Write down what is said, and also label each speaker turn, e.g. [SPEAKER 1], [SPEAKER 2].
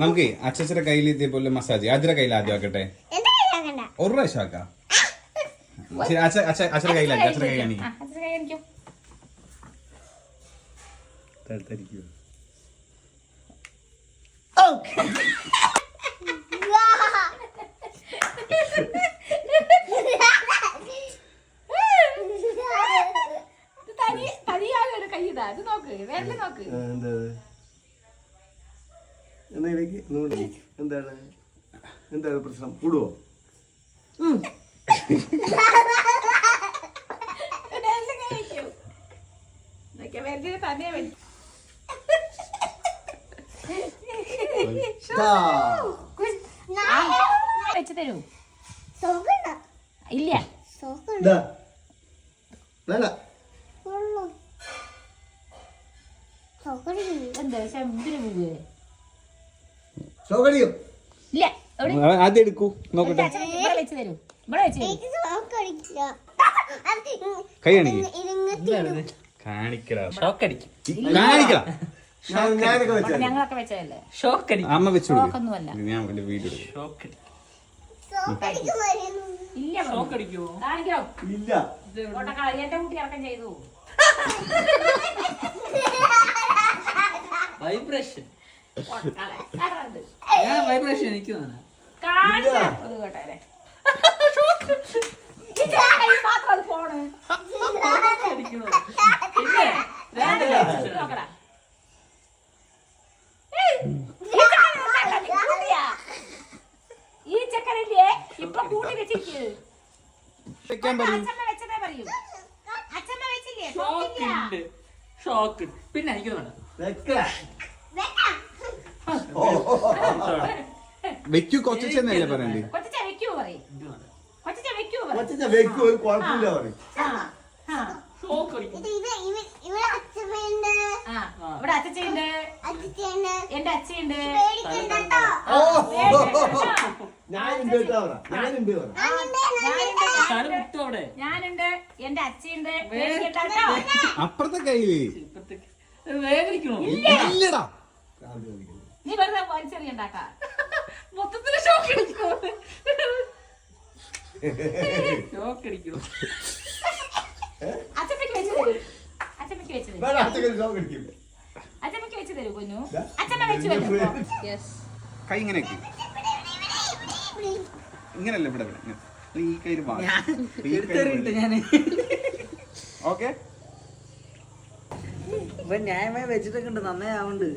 [SPEAKER 1] നമുക്ക് അച്ഛന്റെ കയ്യിൽ ഇതേപോലെ മസാജ് അച്ഛന്റെ കയ്യിൽ ആദ്യം ആക്കട്ടെ. ഒരു പ്രാവശ്യം ആക്കാം. അച്ഛന്റെ കയ്യിലാക്കി. അച്ഛന്റെ കൈ കാണിക്കും.
[SPEAKER 2] എന്താണ് പ്രശ്നം? കൂടുവോ?
[SPEAKER 3] വെച്ച് തരൂ. ഇല്ല എന്താ എന്തിനു പോവേ? ഇല്ല
[SPEAKER 1] ആദ്യം എടുക്കൂ നോക്കട്ടെ.
[SPEAKER 3] വെച്ച് തരൂ. ഇവിടെ വെച്ച് തരൂ.
[SPEAKER 1] കൈ കാണിക്കടാ.
[SPEAKER 3] ഞങ്ങളൊക്കെ വെച്ചതല്ലേ.
[SPEAKER 1] അമ്മ വെച്ചു
[SPEAKER 3] ഷോക്കൊന്നുമല്ല.
[SPEAKER 1] ഞാൻ വീഡിയോ
[SPEAKER 3] ഇല്ല കാണിക്കോ? എന്റെ കുട്ടി ഇറക്കം ചെയ്തു.
[SPEAKER 4] വൈബ്രേഷൻ എനിക്ക്
[SPEAKER 3] ഈ ചക്കരല്ലേ ഇപ്പൊ കൂട്ടി വെച്ചിരിക്കേ.
[SPEAKER 4] ഷോക്ക്. പിന്നെ എനിക്ക്
[SPEAKER 1] വെക്കൂ കൊച്ചെന്നല്ലേ പറയണ്ടേ?
[SPEAKER 3] ഇവിടെ അച്ഛയുണ്ട്, എന്റെ അച്ഛയുണ്ട്, ഞാനുണ്ട്, എന്റെ അച്ഛയുണ്ട്.
[SPEAKER 1] അപ്പുറത്തെ കയ്യില് ഇല്ലടാ.
[SPEAKER 3] നീ വെറുതെ വലിച്ചെറിയണ്ടാക്കാ.
[SPEAKER 4] മൊത്തത്തില് ഷോക്ക് അടിക്കണോ?
[SPEAKER 3] അച്ഛമ്മക്ക് വെച്ച് തരൂ. അച്ഛമ്മക്ക് വെച്ച് തരൂ. അച്ഛമ്മക്ക് വെച്ച് തരൂ കുഞ്ഞു. അച്ഛമ്മ വെച്ച് തരൂ.
[SPEAKER 1] കൈ ഇങ്ങനെ ഇങ്ങനല്ല ഇവിടെ ഈ കയ്യിൽ ഓക്കെ.
[SPEAKER 4] ന്യായമായി വെച്ചിട്ടൊക്കെ ഉണ്ട്. നന്നായി ആവുന്നുണ്ട്.